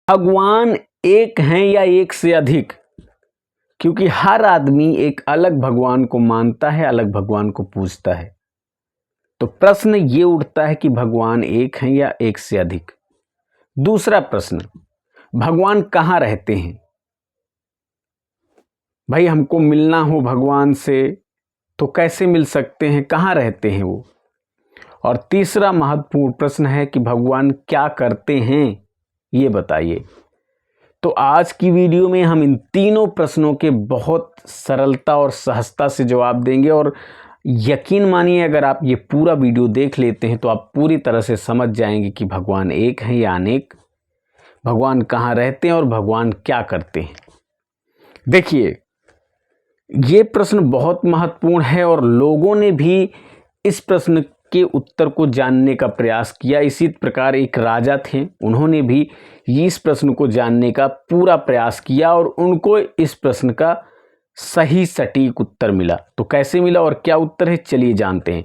भगवान एक हैं या एक से अधिक? क्योंकि हर आदमी एक अलग भगवान को मानता है, अलग भगवान को पूजता है। तो प्रश्न ये उठता है कि भगवान एक हैं या एक से अधिक। दूसरा प्रश्न, भगवान कहाँ रहते हैं? भाई हमको मिलना हो भगवान से तो कैसे मिल सकते हैं, कहाँ रहते हैं वो? और तीसरा महत्वपूर्ण प्रश्न है कि भगवान क्या करते हैं, ये बताइए। तो आज की वीडियो में हम इन तीनों प्रश्नों के बहुत सरलता और सहजता से जवाब देंगे और यकीन मानिए अगर आप ये पूरा वीडियो देख लेते हैं तो आप पूरी तरह से समझ जाएंगे कि भगवान एक हैं या अनेक, भगवान कहाँ रहते हैं और भगवान क्या करते हैं। देखिए, ये प्रश्न बहुत महत्वपूर्ण है और लोगों ने भी इस प्रश्न के उत्तर को जानने का प्रयास किया। इसी प्रकार एक राजा थे, उन्होंने भी इस प्रश्न को जानने का पूरा प्रयास किया और उनको इस प्रश्न का सही सटीक उत्तर मिला। तो कैसे मिला और क्या उत्तर है, चलिए जानते हैं।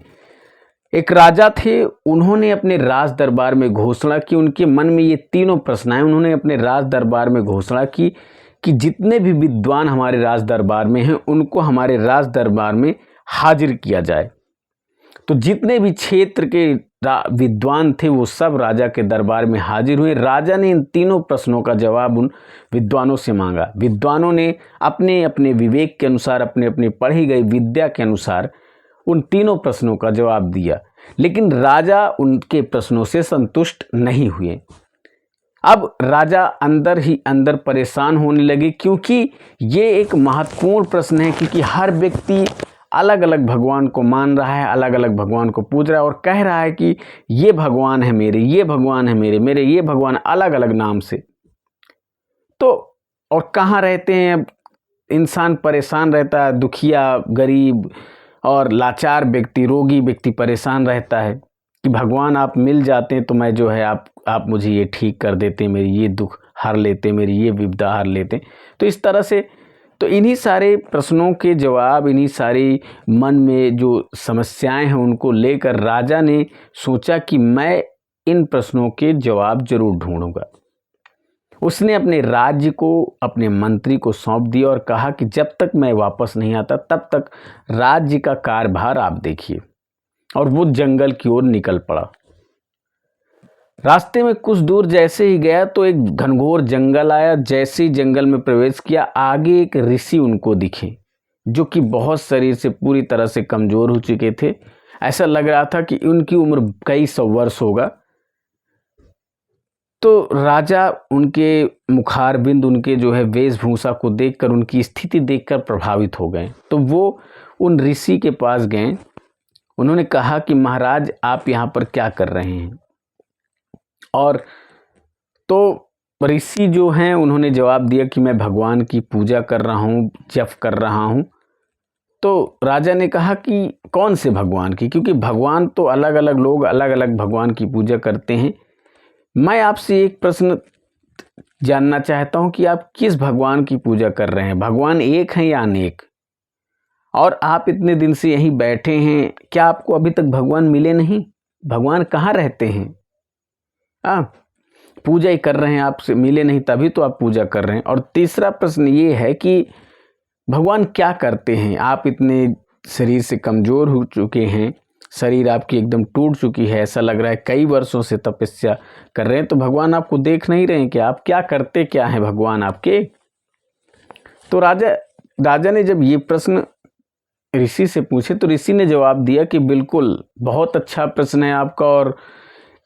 एक राजा थे, उन्होंने अपने राज दरबार में घोषणा की, उनके मन में ये तीनों प्रश्न आए। उन्होंने अपने राज दरबार में घोषणा की कि जितने भी विद्वान हमारे राज दरबार में हैं उनको हमारे राज दरबार में हाजिर किया जाए। तो जितने भी क्षेत्र के विद्वान थे वो सब राजा के दरबार में हाजिर हुए। राजा ने इन तीनों प्रश्नों का जवाब उन विद्वानों से मांगा। विद्वानों ने अपने अपने विवेक के अनुसार, अपने अपने पढ़ी गई विद्या के अनुसार उन तीनों प्रश्नों का जवाब दिया, लेकिन राजा उनके प्रश्नों से संतुष्ट नहीं हुए। अब राजा अंदर ही अंदर परेशान होने लगे, क्योंकि ये एक महत्वपूर्ण प्रश्न है, क्योंकि हर व्यक्ति अलग अलग भगवान को मान रहा है, अलग अलग भगवान को पूज रहा है और कह रहा है कि ये भगवान है मेरे, ये भगवान है मेरे, मेरे ये भगवान, अलग अलग नाम से। तो और कहाँ रहते हैं? इंसान परेशान रहता है, दुखिया, गरीब और लाचार व्यक्ति, रोगी व्यक्ति परेशान रहता है कि भगवान आप मिल जाते हैं तो मैं जो है आप मुझे ये ठीक कर देते, मेरी ये दुख हर लेते, मेरी ये विपदा हर लेते। तो इस तरह से तो इन्हीं सारे प्रश्नों के जवाब, इन्हीं सारी मन में जो समस्याएं हैं उनको लेकर राजा ने सोचा कि मैं इन प्रश्नों के जवाब जरूर ढूंढूंगा। उसने अपने राज्य को अपने मंत्री को सौंप दिया और कहा कि जब तक मैं वापस नहीं आता तब तक राज्य का कार्यभार आप देखिए। और वो जंगल की ओर निकल पड़ा। रास्ते में कुछ दूर जैसे ही गया तो एक घनघोर जंगल आया। जैसे ही जंगल में प्रवेश किया, आगे एक ऋषि उनको दिखे, जो कि बहुत शरीर से पूरी तरह से कमजोर हो चुके थे। ऐसा लग रहा था कि उनकी उम्र कई सौ वर्ष होगा। तो राजा उनके मुखारबिंद, उनके जो है वेशभूषा को देखकर, उनकी स्थिति देखकर प्रभावित हो गए। तो वो उन ऋषि के पास गए। उन्होंने कहा कि महाराज आप यहाँ पर क्या कर रहे हैं? और तो ऋषि जो हैं उन्होंने जवाब दिया कि मैं भगवान की पूजा कर रहा हूँ, जप कर रहा हूँ। तो राजा ने कहा कि कौन से भगवान की? क्योंकि भगवान तो अलग अलग, लोग अलग अलग भगवान की पूजा करते हैं। मैं आपसे एक प्रश्न जानना चाहता हूँ कि आप किस भगवान की पूजा कर रहे हैं? भगवान एक हैं या अनेक? और आप इतने दिन से यहीं बैठे हैं, क्या आपको अभी तक भगवान मिले नहीं? भगवान कहाँ रहते हैं? पूजा ही कर रहे हैं, आपसे मिले नहीं तभी तो आप पूजा कर रहे हैं। और तीसरा प्रश्न ये है कि भगवान क्या करते हैं? आप इतने शरीर से कमज़ोर हो चुके हैं, शरीर आपकी एकदम टूट चुकी है, ऐसा लग रहा है कई वर्षों से तपस्या कर रहे हैं, तो भगवान आपको देख नहीं रहे हैं कि आप क्या करते क्या हैं भगवान आपके? तो राजा ने जब ये प्रश्न ऋषि से पूछे तो ऋषि ने जवाब दिया कि बिल्कुल, बहुत अच्छा प्रश्न है आपका और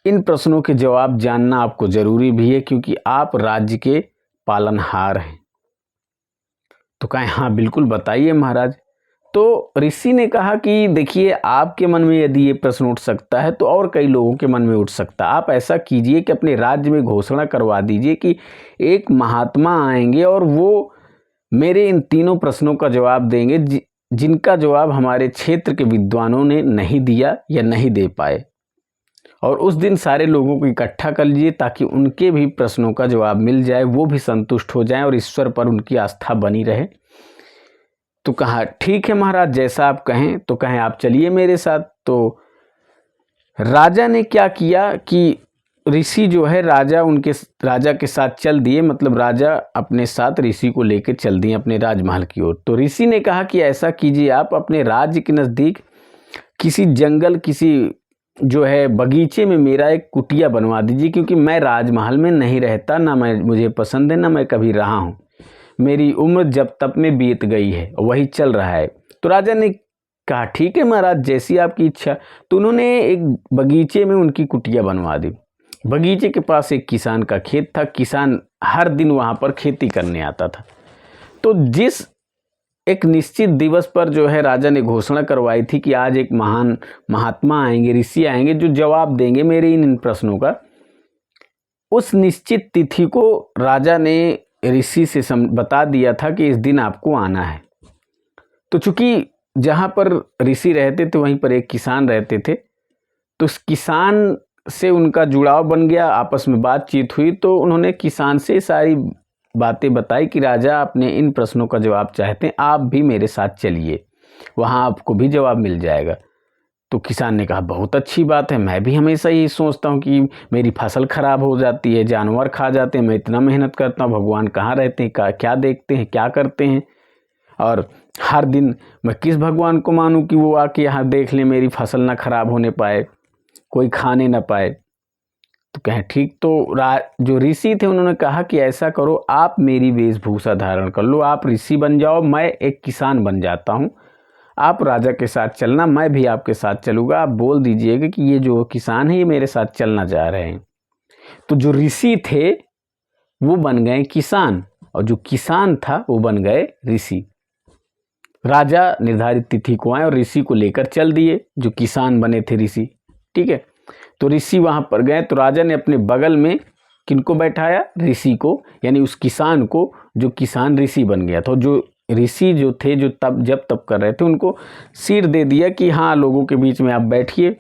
इन प्रश्नों के जवाब जानना आपको जरूरी भी है, क्योंकि आप राज्य के पालनहार हैं। तो कहें हाँ बिल्कुल बताइए महाराज। तो ऋषि ने कहा कि देखिए, आपके मन में यदि ये प्रश्न उठ सकता है तो और कई लोगों के मन में उठ सकता है। आप ऐसा कीजिए कि अपने राज्य में घोषणा करवा दीजिए कि एक महात्मा आएंगे और वो मेरे इन तीनों प्रश्नों का जवाब देंगे, जिनका जवाब हमारे क्षेत्र के विद्वानों ने नहीं दिया या नहीं दे पाए। और उस दिन सारे लोगों को इकट्ठा कर लीजिए ताकि उनके भी प्रश्नों का जवाब मिल जाए, वो भी संतुष्ट हो जाएं और ईश्वर पर उनकी आस्था बनी रहे। तो कहा ठीक है महाराज, जैसा आप कहें। तो कहें आप चलिए मेरे साथ। तो राजा ने क्या किया कि ऋषि जो है राजा के साथ चल दिए, मतलब राजा अपने साथ ऋषि को लेकर चल दिए अपने राजमहल की ओर। तो ऋषि ने कहा कि ऐसा कीजिए, आप अपने राज्य के नज़दीक किसी जंगल, किसी जो है बगीचे में मेरा एक कुटिया बनवा दीजिए, क्योंकि मैं राजमहल में नहीं रहता, ना मुझे पसंद है, ना मैं कभी रहा हूँ। मेरी उम्र जब तब में बीत गई है, वही चल रहा है। तो राजा ने कहा ठीक है महाराज, जैसी आपकी इच्छा। तो उन्होंने एक बगीचे में उनकी कुटिया बनवा दी। बगीचे के पास एक किसान का खेत था। किसान हर दिन वहाँ पर खेती करने आता था। तो जिस एक निश्चित दिवस पर जो है राजा ने घोषणा करवाई थी कि आज एक महान महात्मा आएंगे, ऋषि आएंगे जो जवाब देंगे मेरे इन प्रश्नों का, उस निश्चित तिथि को राजा ने ऋषि से बता दिया था कि इस दिन आपको आना है। तो चूंकि जहाँ पर ऋषि रहते थे वहीं पर एक किसान रहते थे, तो उस किसान से उनका जुड़ाव बन गया, आपस में बातचीत हुई। तो उन्होंने किसान से सारी बातें बताई कि राजा अपने इन प्रश्नों का जवाब चाहते हैं, आप भी मेरे साथ चलिए, वहाँ आपको भी जवाब मिल जाएगा। तो किसान ने कहा बहुत अच्छी बात है, मैं भी हमेशा यही सोचता हूँ कि मेरी फसल खराब हो जाती है, जानवर खा जाते हैं, मैं इतना मेहनत करता हूँ, भगवान कहाँ रहते हैं, क्या देखते हैं, क्या करते हैं, और हर दिन मैं किस भगवान को मानूं कि वो आके यहाँ देख ले, मेरी फसल ना खराब होने पाए, कोई खाने ना पाए। तो कहें ठीक। तो जो ऋषि थे उन्होंने कहा कि ऐसा करो, आप मेरी वेशभूषा धारण कर लो, आप ऋषि बन जाओ, मैं एक किसान बन जाता हूँ, आप राजा के साथ चलना, मैं भी आपके साथ चलूँगा। आप बोल दीजिएगा कि ये जो किसान है ये मेरे साथ चलना चाह रहे हैं। तो जो ऋषि थे वो बन गए किसान, और जो किसान था वो बन गए ऋषि। राजा निर्धारित तिथि को आए और ऋषि को लेकर चल दिए, जो किसान बने थे ऋषि। ठीक है। तो ऋषि वहां पर गए तो राजा ने अपने बगल में किनको बैठाया, ऋषि को, यानी उस किसान को, जो किसान ऋषि बन गया था। जो ऋषि जो थे, जो जब तब कर रहे थे, उनको सिर दे दिया कि हाँ लोगों के बीच में आप बैठिए।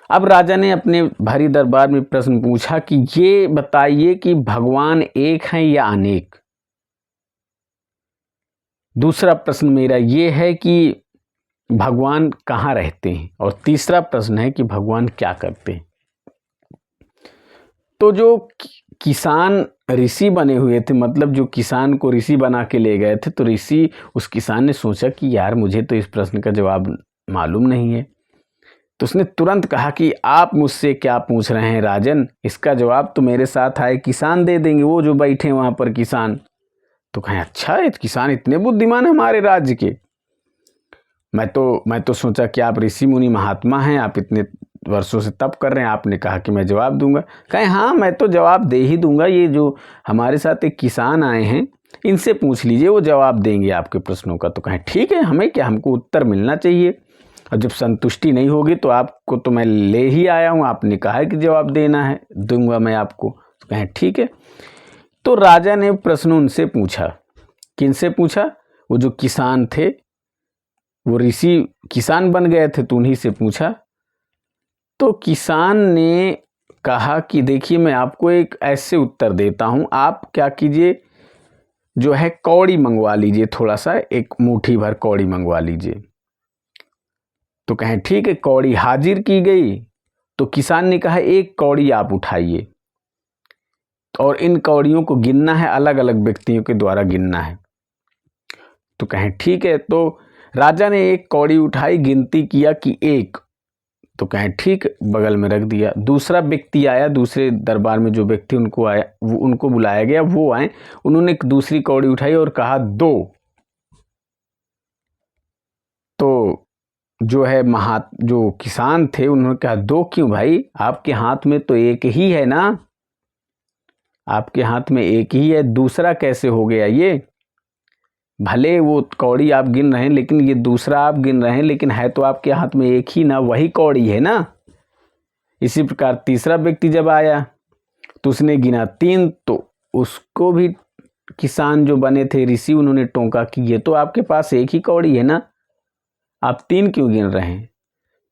अब राजा ने अपने भारी दरबार में प्रश्न पूछा कि ये बताइए कि भगवान एक हैं या अनेक। दूसरा प्रश्न मेरा ये है कि भगवान कहाँ रहते हैं, और तीसरा प्रश्न है कि भगवान क्या करते हैं। तो जो किसान ऋषि बने हुए थे, मतलब जो किसान को ऋषि बना के ले गए थे, तो ऋषि, उस किसान ने सोचा कि यार मुझे तो इस प्रश्न का जवाब मालूम नहीं है। तो उसने तुरंत कहा कि आप मुझसे क्या पूछ रहे हैं राजन, इसका जवाब तो मेरे साथ आए किसान दे देंगे, वो जो बैठे वहाँ पर किसान। तो कहें अच्छा, किसान इतने बुद्धिमान है हमारे राज्य के। मैं तो सोचा कि आप ऋषि मुनि महात्मा हैं, आप इतने वर्षों से तप कर रहे हैं, आपने कहा कि मैं जवाब दूंगा। कहें हाँ मैं तो जवाब दे ही दूंगा, ये जो हमारे साथ एक किसान आए हैं इनसे पूछ लीजिए, वो जवाब देंगे आपके प्रश्नों का। तो कहें ठीक है, हमें क्या, हमको उत्तर मिलना चाहिए, और जब संतुष्टि नहीं होगी तो आपको तो मैं ले ही आया हूँ, आपने कहा है कि जवाब देना है, दूंगा मैं आपको। तो कहें ठीक है। तो राजा ने प्रश्न उनसे पूछा। किनसे पूछा? वो जो किसान थे, वो ऋषि किसान बन गए थे, तो उन्हीं से पूछा। तो किसान ने कहा कि देखिए मैं आपको एक ऐसे उत्तर देता हूं, आप क्या कीजिए, जो है कौड़ी मंगवा लीजिए, थोड़ा सा, एक मुट्ठी भर कौड़ी मंगवा लीजिए। तो कहें ठीक है, कौड़ी हाजिर की गई। तो किसान ने कहा एक कौड़ी आप उठाइए, और इन कौड़ियों को गिनना है, अलग अलग व्यक्तियों के द्वारा गिनना है। तो कहें ठीक है। तो राजा ने एक कौड़ी उठाई, गिनती किया कि एक। तो कहें ठीक, बगल में रख दिया। दूसरा व्यक्ति आया, दूसरे दरबार में जो व्यक्ति उनको आया, वो उनको बुलाया गया, वो आए, उन्होंने एक दूसरी कौड़ी उठाई और कहा दो। तो जो है जो किसान थे उन्होंने कहा दो क्यों भाई, आपके हाथ में तो एक ही है ना, आपके हाथ में एक ही है, दूसरा कैसे हो गया ये? भले वो कौड़ी आप गिन रहे हैं, लेकिन ये दूसरा आप गिन रहे हैं, लेकिन है तो आपके हाथ में एक ही ना, वही कौड़ी है ना। इसी प्रकार तीसरा व्यक्ति जब आया तो उसने गिना तीन, तो उसको भी किसान जो बने थे ऋषि, उन्होंने टोका कि ये तो आपके पास एक ही कौड़ी है ना, आप तीन क्यों गिन रहे हैं?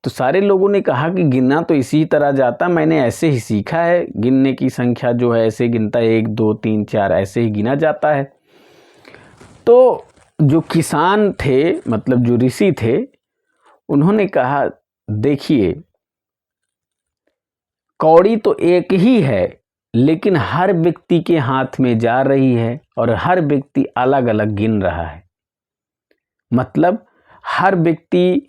तो सारे लोगों ने कहा कि गिनना तो इसी तरह जाता, मैंने ऐसे ही सीखा है, गिनने की संख्या जो है ऐसे गिनता है, 1 2 3 4 ऐसे ही गिना जाता है। तो जो किसान थे, मतलब जो ऋषि थे, उन्होंने कहा देखिए कौड़ी तो एक ही है, लेकिन हर व्यक्ति के हाथ में जा रही है और हर व्यक्ति अलग अलग गिन रहा है। मतलब हर व्यक्ति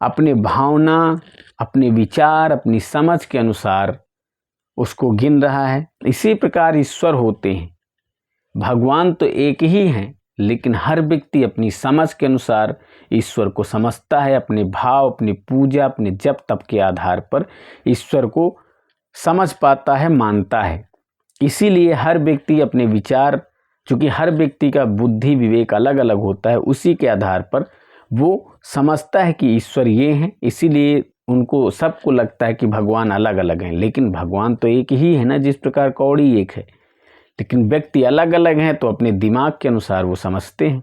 अपने भावना, अपने विचार, अपनी समझ के अनुसार उसको गिन रहा है। इसी प्रकार ईश्वर होते हैं। भगवान तो एक ही हैं, लेकिन हर व्यक्ति अपनी समझ के अनुसार ईश्वर को समझता है। अपने भाव, अपनी पूजा, अपने जप तप के आधार पर ईश्वर को समझ पाता है, मानता है। इसीलिए हर व्यक्ति अपने विचार, चूँकि हर व्यक्ति का बुद्धि विवेक अलग अलग होता है, उसी के आधार पर वो समझता है कि ईश्वर ये हैं। इसीलिए उनको सबको लगता है कि भगवान अलग अलग हैं, लेकिन भगवान तो एक ही है ना। जिस प्रकार कौड़ी एक है, लेकिन व्यक्ति अलग अलग हैं, तो अपने दिमाग के अनुसार वो समझते हैं।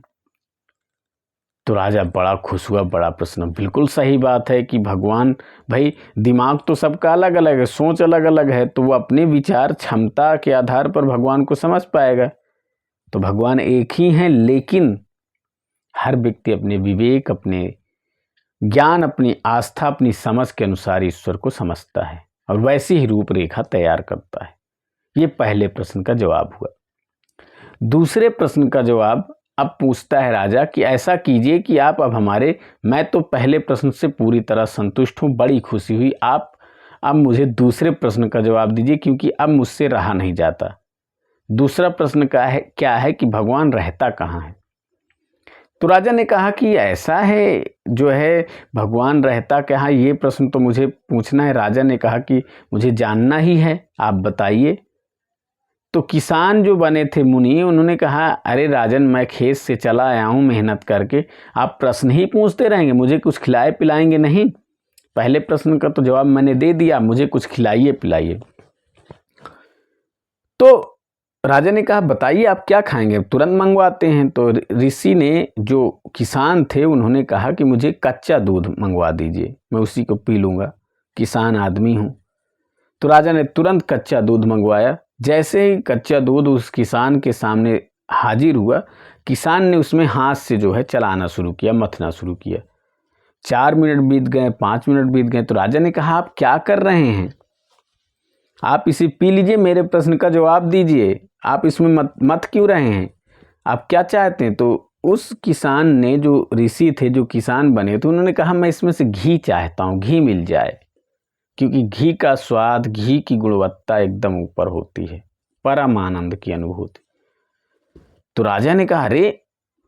तो राजा बड़ा खुश हुआ, बड़ा प्रश्न। बिल्कुल सही बात है कि भगवान, भाई दिमाग तो सबका अलग अलग है, सोच अलग अलग है, तो वो अपने विचार क्षमता के आधार पर भगवान को समझ पाएगा। तो भगवान एक ही हैं, लेकिन हर व्यक्ति अपने विवेक, अपने ज्ञान, अपनी आस्था, अपनी समझ के अनुसार ईश्वर को समझता है और वैसी ही रूपरेखा तैयार करता है। ये पहले प्रश्न का जवाब हुआ। दूसरे प्रश्न का जवाब अब पूछता है राजा कि ऐसा कीजिए कि आप अब हमारे, मैं तो पहले प्रश्न से पूरी तरह संतुष्ट हूँ, बड़ी खुशी हुई, आप अब मुझे दूसरे प्रश्न का जवाब दीजिए, क्योंकि अब मुझसे रहा नहीं जाता। दूसरा प्रश्न क्या है कि भगवान रहता कहाँ है। तो राजा ने कहा कि ऐसा है, जो है भगवान रहता कहाँ, ये प्रश्न तो मुझे पूछना है। राजा ने कहा कि मुझे जानना ही है, आप बताइए। तो किसान जो बने थे मुनि, उन्होंने कहा, अरे राजन, मैं खेत से चला आया हूँ मेहनत करके, आप प्रश्न ही पूछते रहेंगे, मुझे कुछ खिलाए पिलाएंगे नहीं? पहले प्रश्न का तो जवाब मैंने दे दिया, मुझे कुछ खिलाइए पिलाइए। तो राजा ने कहा, बताइए आप क्या खाएंगे, तुरंत मंगवाते हैं। तो ऋषि ने, जो किसान थे, उन्होंने कहा कि मुझे कच्चा दूध मंगवा दीजिए, मैं उसी को पी लूँगा, किसान आदमी हूँ। तो राजा ने तुरंत कच्चा दूध मंगवाया। जैसे ही कच्चा दूध उस किसान के सामने हाजिर हुआ, किसान ने उसमें हाथ से जो है चलाना शुरू किया, मथना शुरू किया। 4 मिनट बीत गए, 5 मिनट बीत गए। तो राजा ने कहा, आप क्या कर रहे हैं, आप इसे पी लीजिए, मेरे प्रश्न का जवाब दीजिए, आप इसमें मत क्यों रहे हैं, आप क्या चाहते हैं? तो उस किसान ने, जो ऋषि थे, जो किसान बने थे, उन्होंने कहा, मैं इसमें से घी चाहता हूँ, घी मिल जाए, क्योंकि घी का स्वाद, घी की गुणवत्ता एकदम ऊपर होती है, परम आनंद की अनुभूति। तो राजा ने कहा, अरे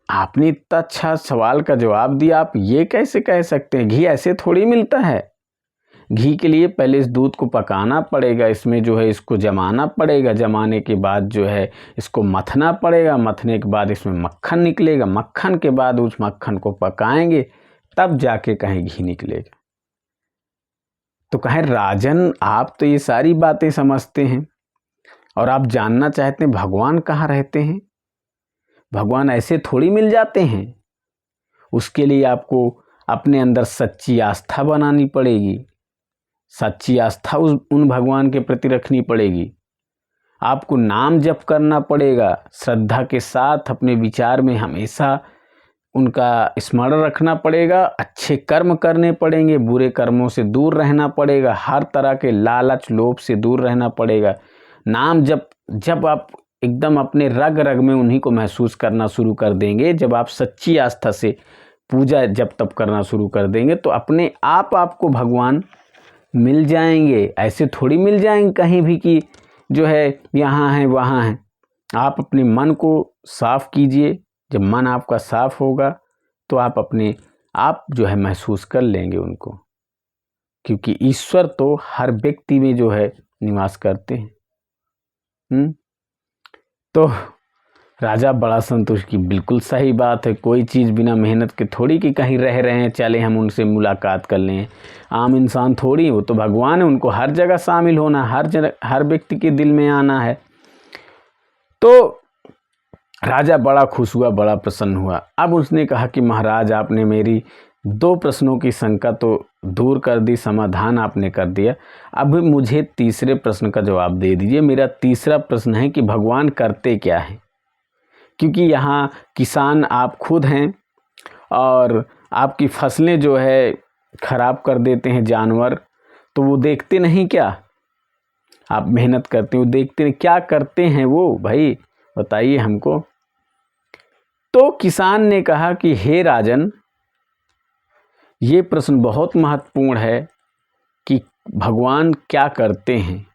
आपने इतना अच्छा सवाल का जवाब दिया, आप ये कैसे कह सकते हैं, घी ऐसे थोड़ी मिलता है। घी के लिए पहले इस दूध को पकाना पड़ेगा, इसमें जो है इसको जमाना पड़ेगा, जमाने के बाद जो है इसको मथना पड़ेगा, मथने के बाद इसमें मक्खन निकलेगा, मक्खन के बाद उस मक्खन को पकाएंगे, तब जाके कहीं घी निकलेगा। तो कहें, राजन आप तो ये सारी बातें समझते हैं और आप जानना चाहते हैं भगवान कहाँ रहते हैं। भगवान ऐसे थोड़ी मिल जाते हैं, उसके लिए आपको अपने अंदर सच्ची आस्था बनानी पड़ेगी, सच्ची आस्था उन भगवान के प्रति रखनी पड़ेगी। आपको नाम जप करना पड़ेगा, श्रद्धा के साथ अपने विचार में हमेशा उनका स्मरण रखना पड़ेगा, अच्छे कर्म करने पड़ेंगे, बुरे कर्मों से दूर रहना पड़ेगा, हर तरह के लालच लोभ से दूर रहना पड़ेगा। नाम जब आप एकदम अपने रग रग में उन्हीं को महसूस करना शुरू कर देंगे, जब आप सच्ची आस्था से पूजा जब तप करना शुरू कर देंगे, तो अपने आप आपको भगवान मिल जाएंगे। ऐसे थोड़ी मिल जाएंगे कहीं भी कि जो है यहाँ है वहाँ है। आप अपने मन को साफ कीजिए, जब मन आपका साफ होगा तो आप अपने आप जो है महसूस कर लेंगे उनको, क्योंकि ईश्वर तो हर व्यक्ति में जो है निवास करते हैं। तो राजा बड़ा संतुष्ट की बिल्कुल सही बात है, कोई चीज़ बिना मेहनत के थोड़ी कि कहीं रह रहे हैं, चले हम उनसे मुलाकात कर लें। आम इंसान थोड़ी, वो तो भगवान है, उनको हर जगह शामिल होना, हर व्यक्ति के दिल में आना है। तो राजा बड़ा खुश हुआ, बड़ा प्रसन्न हुआ। अब उसने कहा कि महाराज, आपने मेरी 2 प्रश्नों की शंका तो दूर कर दी, समाधान आपने कर दिया, अब मुझे तीसरे प्रश्न का जवाब दे दीजिए। मेरा तीसरा प्रश्न है कि भगवान करते क्या हैं, क्योंकि यहाँ किसान आप खुद हैं और आपकी फसलें जो है ख़राब कर देते हैं जानवर, तो वो देखते नहीं क्या, आप मेहनत करते हो, देखते हैं क्या करते हैं वो, भाई बताइए हमको। तो किसान ने कहा कि हे राजन, ये प्रश्न बहुत महत्वपूर्ण है कि भगवान क्या करते हैं,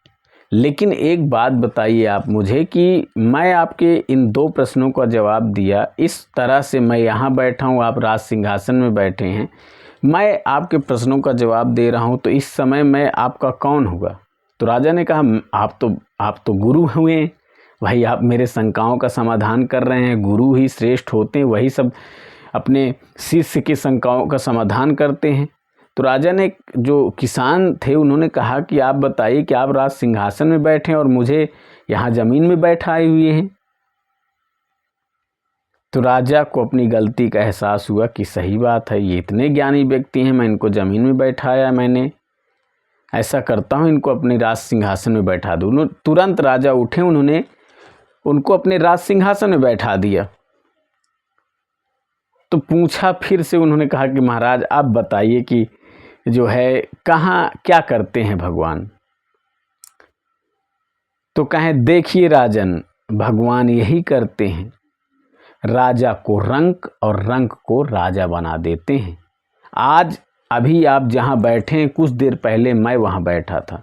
लेकिन एक बात बताइए आप मुझे कि मैं आपके इन 2 प्रश्नों का जवाब दिया, इस तरह से मैं यहाँ बैठा हूँ, आप राज सिंहासन में बैठे हैं, मैं आपके प्रश्नों का जवाब दे रहा हूँ, तो इस समय मैं आपका कौन होगा? तो राजा ने कहा आप तो गुरु हुए भाई, आप मेरे शंकाओं का समाधान कर रहे हैं। गुरु ही श्रेष्ठ होते हैं, वही सब अपने शिष्य की शंकाओं का समाधान करते हैं। तो राजा ने, जो किसान थे, उन्होंने कहा कि आप बताइए कि आप राज सिंहासन में बैठे हैं और मुझे यहाँ ज़मीन में बैठाए हुए हैं। तो राजा को अपनी गलती का एहसास हुआ कि सही बात है, ये इतने ज्ञानी व्यक्ति हैं, मैं इनको ज़मीन में बैठाया, मैंने ऐसा करता हूँ, इनको अपने राज सिंहासन में बैठा दूँ। तुरंत राजा उठे, उन्होंने उनको अपने राज सिंहासन में बैठा दिया। तो पूछा फिर से, उन्होंने कहा कि महाराज आप बताइए कि जो है कहाँ क्या करते हैं भगवान? तो कहें देखिए राजन, भगवान यही करते हैं, राजा को रंक और रंक को राजा बना देते हैं। आज अभी आप जहाँ बैठे हैं, कुछ देर पहले मैं वहाँ बैठा था,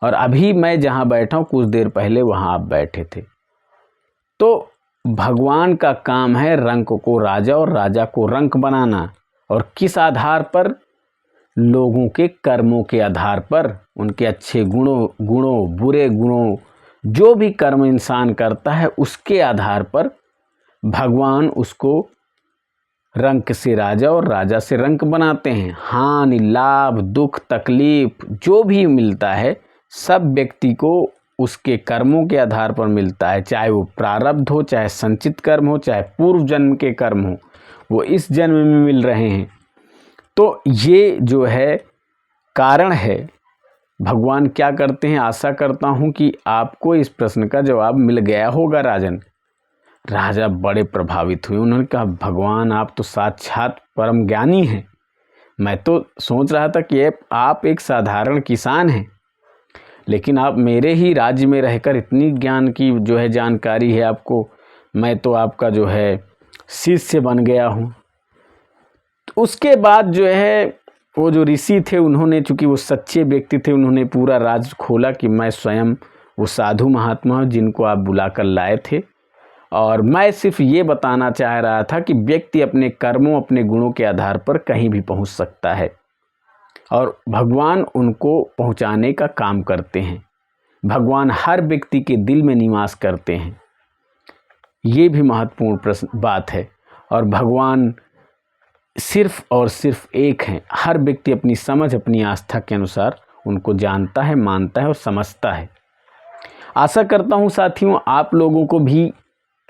और अभी मैं जहाँ बैठा हूँ कुछ देर पहले वहाँ आप बैठे थे। तो भगवान का काम है रंक को राजा और राजा को रंक बनाना। और किस आधार पर? लोगों के कर्मों के आधार पर, उनके अच्छे गुणों बुरे गुणों, जो भी कर्म इंसान करता है उसके आधार पर भगवान उसको रंक से राजा और राजा से रंक बनाते हैं। हानि लाभ दुख तकलीफ जो भी मिलता है, सब व्यक्ति को उसके कर्मों के आधार पर मिलता है, चाहे वो प्रारब्ध हो, चाहे संचित कर्म हो, चाहे पूर्व जन्म के कर्म हो, वो इस जन्म में मिल रहे हैं। तो ये जो है कारण है। भगवान क्या करते हैं? आशा करता हूँ कि आपको इस प्रश्न का जवाब मिल गया होगा राजन। राजा बड़े प्रभावित हुए, उन्होंने कहा भगवान आप तो साक्षात परम ज्ञानी हैं। मैं तो सोच रहा था कि आप एक साधारण किसान हैं, लेकिन आप मेरे ही राज्य में रहकर इतनी ज्ञान की जो है जानकारी है आपको, मैं तो आपका जो है शिष्य बन गया हूँ। तो उसके बाद जो है वो जो ऋषि थे, उन्होंने, चूँकि वो सच्चे व्यक्ति थे, उन्होंने पूरा राज खोला कि मैं स्वयं वो साधु महात्मा हूँ जिनको आप बुलाकर लाए थे, और मैं सिर्फ ये बताना चाह रहा था कि व्यक्ति अपने कर्मों अपने गुणों के आधार पर कहीं भी पहुँच सकता है, और भगवान उनको पहुँचाने का काम करते हैं। भगवान हर व्यक्ति के दिल में निवास करते हैं, ये भी महत्वपूर्ण बात है। और भगवान सिर्फ और सिर्फ एक हैं। हर व्यक्ति अपनी समझ अपनी आस्था के अनुसार उनको जानता है, मानता है और समझता है। आशा करता हूँ साथियों आप लोगों को भी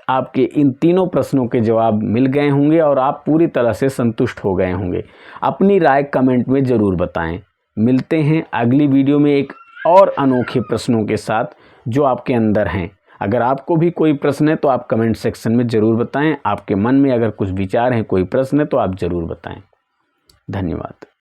आपके इन तीनों प्रश्नों के जवाब मिल गए होंगे और आप पूरी तरह से संतुष्ट हो गए होंगे। अपनी राय कमेंट में ज़रूर बताएं। मिलते हैं अगली वीडियो में एक और अनोखे प्रश्नों के साथ जो आपके अंदर हैं। अगर आपको भी कोई प्रश्न है तो आप कमेंट सेक्शन में ज़रूर बताएं। आपके मन में अगर कुछ विचार हैं, कोई प्रश्न है तो आप ज़रूर बताएं। धन्यवाद।